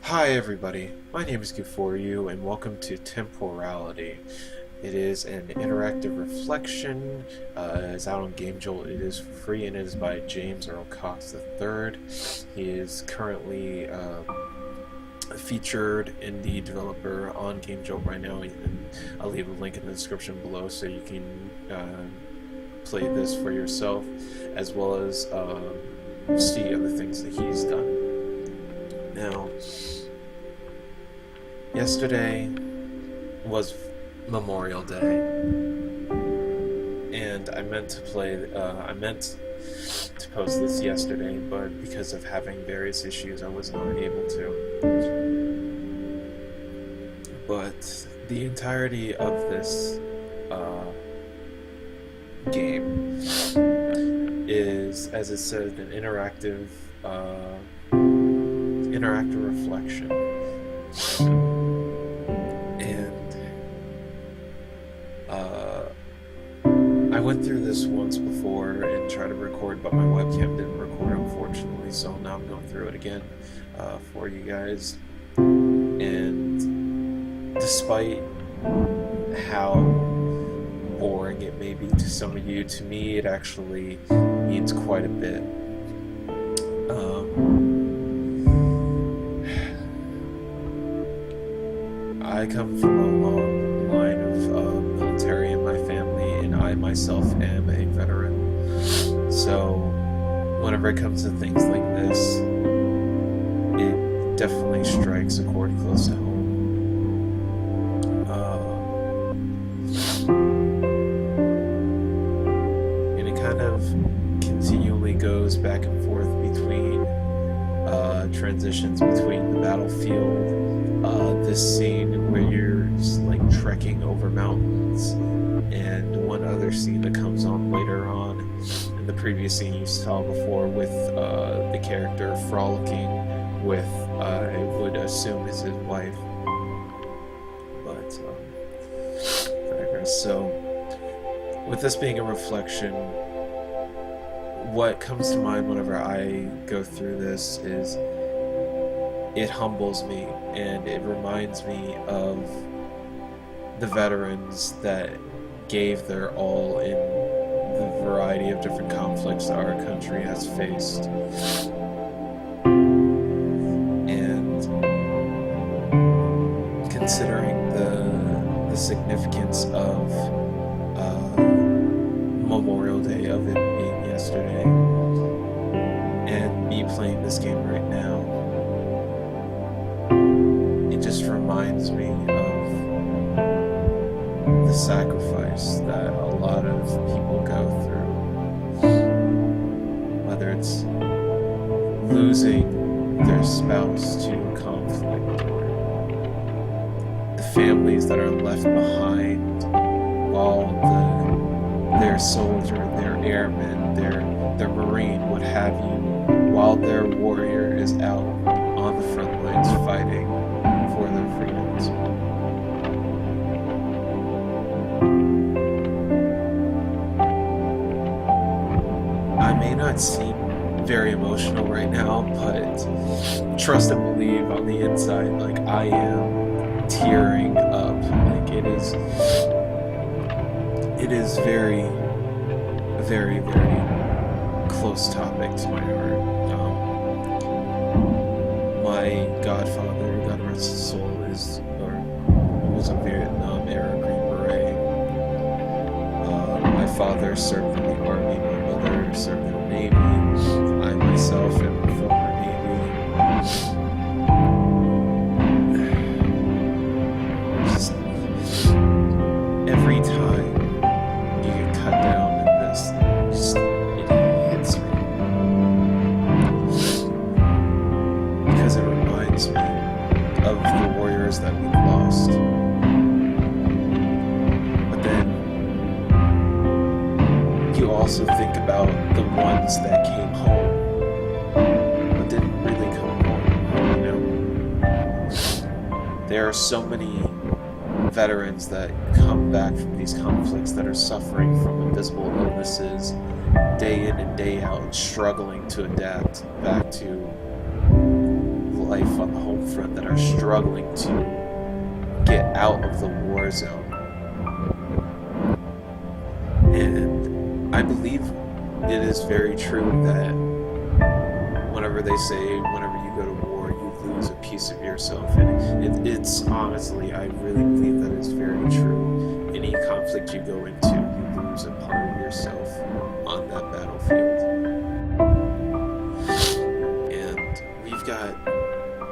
Hi everybody, my name is Good4U and welcome to Temporality. It is an interactive reflection. It's out on Game Jolt. It is free and it is by James Earl Cox III. He is currently a featured indie developer on Game Jolt right now, and I'll leave a link in the description below so you can play this for yourself, as well as see other things that he's done. Now, yesterday was Memorial Day, and I meant to post this yesterday, but because of having various issues, I was not able to. But the entirety of this game is, as it said, an interactive reflection. And I went through this once before and tried to record, but my webcam didn't record, unfortunately, so now I'm going through it again for you guys. And despite how boring it may be to some of you, to me it actually means quite a bit. I come from a long line of military in my family, and I myself am a veteran. So whenever it comes to things like this, it definitely strikes a chord close to home. And it kind of continually goes back and forth between transitions between the battlefield, this scene where you're just like trekking over mountains, and one other scene that comes on later on in the previous scene you saw before with the character frolicking with, I would assume, is his wife. But I digress. So with this being a reflection, what comes to mind whenever I go through this is it humbles me, and it reminds me of the veterans that gave their all in the variety of different conflicts that our country has faced. And considering the significance of Memorial Day, of it being yesterday, and me playing this game right now, it just reminds me of the sacrifice that a lot of people go through, whether it's losing their spouse to conflict, or the families that are left behind while their soldier, their airman, their marine, what have you, while their warrior is out on the front lines fighting for their freedoms. I may not seem very emotional right now, but trust and believe, on the inside, like, I am tearing up. Like, it is very, very, very close topic to my heart. My godfather, God rest his soul, was a Vietnam era Green Beret. My father served in the Army, my mother served in the Navy, I myself am a former Navy. Just every time you get cut down in this, it hits me. Because it reminds me of the warriors that we lost. But then you also think about the ones that came home but didn't really come home, you know? There are so many veterans that come back from these conflicts that are suffering from invisible illnesses day in and day out, struggling to adapt back to life on the home front that are struggling to get out of the war zone. And I believe it is very true that whenever they say whenever you go to war you lose a piece of yourself, and it's honestly, I really believe that is very true. Any conflict you go into, you lose a part of yourself on that battlefield. And we've got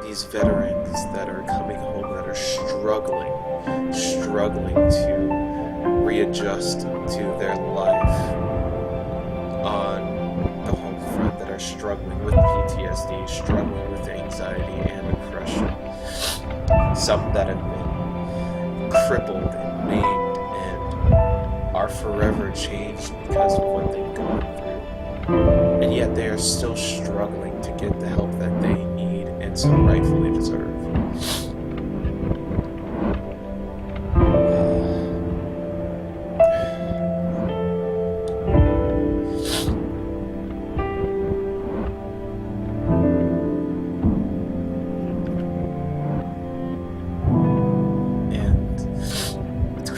these veterans that are coming home that are struggling to readjust to their life on the home front, that are struggling with PTSD, struggling with anxiety and depression. Some that have been crippled and maimed and are forever changed because of what they've gone through. And yet they are still struggling to get the help that they need and so rightfully deserve.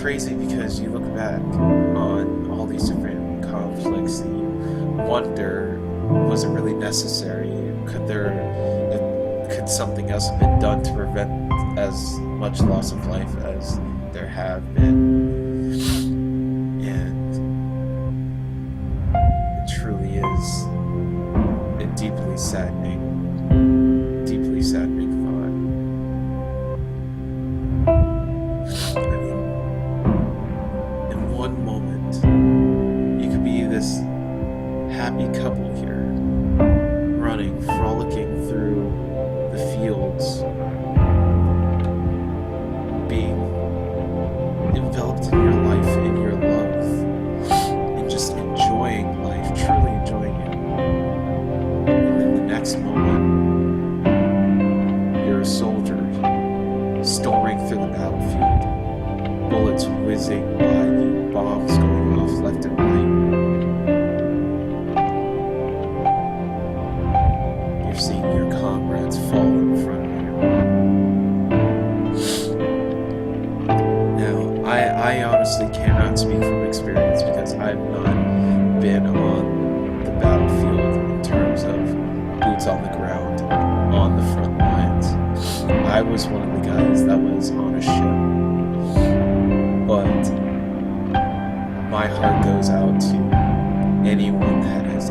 Crazy because you look back on all these different conflicts and you wonder, was it really necessary? Could something else have been done to prevent as much loss of life as there have been? And it truly is a deeply saddening thought. I mean, one moment you could be this happy couple here, running, frolicking through the fields, being enveloped in your life, in your love, and just enjoying life, truly enjoying it. And then the next moment you're a soldier storming through the battlefield, bullets whizzing by you, bombs going off left and right. You're seeing your comrades fall in front of you. Now, I honestly cannot speak from experience because I've not been on the battlefield in terms of boots on the ground, on the front lines. I was one of the guys that was on a ship. But my heart goes out to anyone that has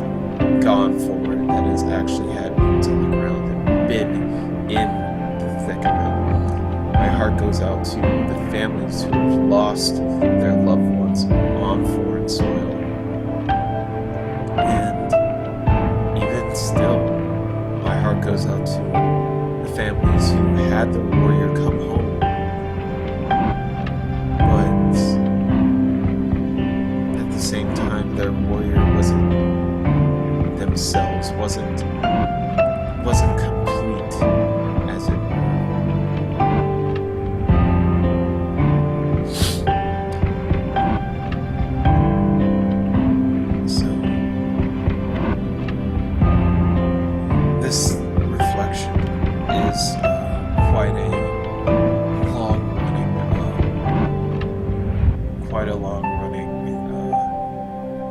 gone forward, that has actually had boots on the ground and been in the thick of it. My heart goes out to the families who have lost their loved ones on foreign soil. And even still, my heart goes out to the families who had the warrior come home. Same time, their warrior wasn't themselves, wasn't complete, as it were. So this reflection is quite a long running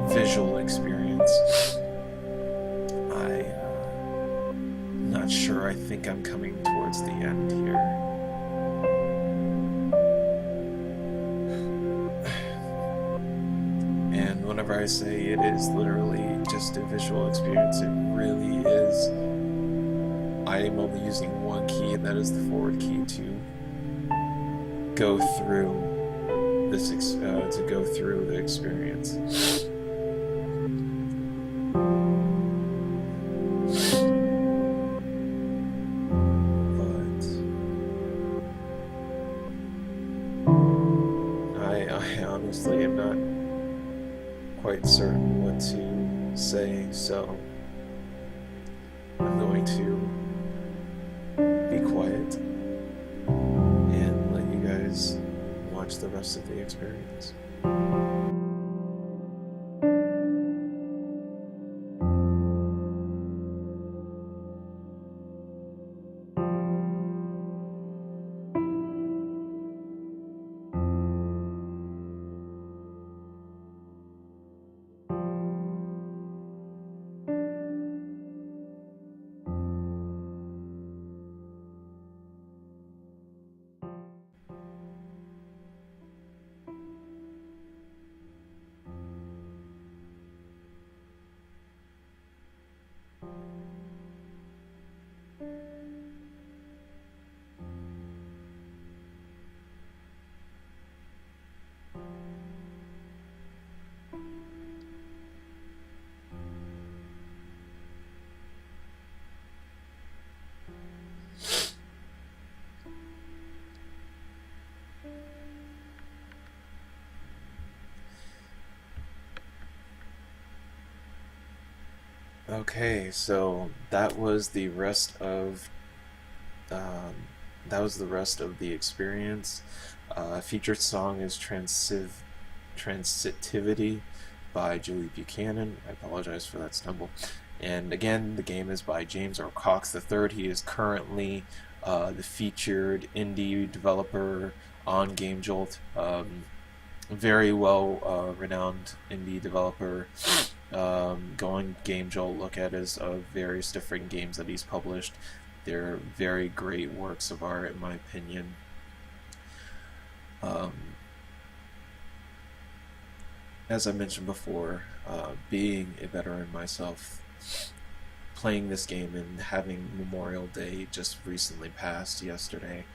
visual experience. I'm not sure. I think I'm coming towards the end here. And whenever I say it is literally just a visual experience, it really is. I am only using one key, and that is the forward key to go through this to go through the experience. I honestly am not quite certain what to say, so I'm going to be quiet and let you guys watch the rest of the experience. Okay, so um, that was the rest of the experience. Featured song is Transitivity by Julie Buchanan. I apologize for that stumble. And again, the game is by James R. Cox III. He is currently the featured indie developer on Game Jolt. Very well renowned indie developer. Go on Game Jolt, look at his various different games that he's published. They're very great works of art, in my opinion. Um, as I mentioned before, being a veteran myself, playing this game and having Memorial Day just recently passed yesterday,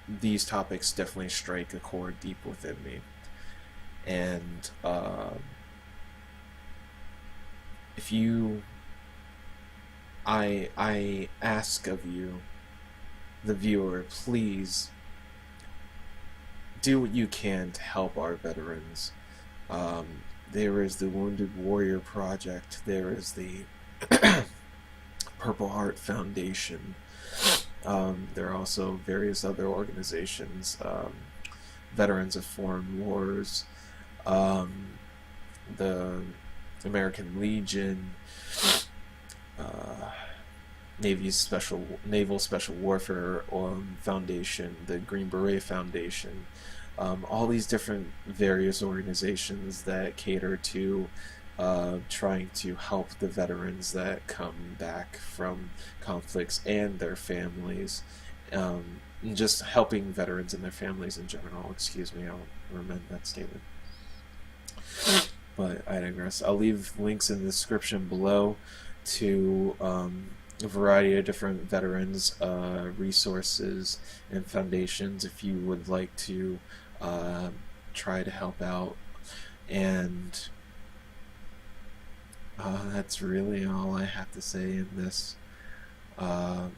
these topics definitely strike a chord deep within me. And if you, I ask of you, the viewer, please do what you can to help our veterans. Um, there is the Wounded Warrior Project. There is the Purple Heart Foundation. There are also various other organizations, Veterans of Foreign Wars, the American Legion, uh, Naval Special Warfare Foundation, the Green Beret Foundation, all these different various organizations that cater to trying to help the veterans that come back from conflicts and their families. And just helping veterans and their families in general. Excuse me, I'll amend that statement. But I digress. I'll leave links in the description below to a variety of different veterans resources and foundations if you would like to uh, try to help out. And that's really all I have to say in this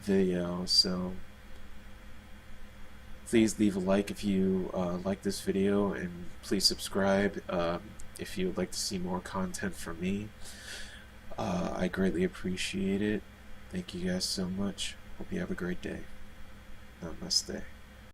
video. So please leave a like if you like this video, and please subscribe if you would like to see more content from me. I greatly appreciate it. Thank you guys so much. Hope you have a great day. Namaste.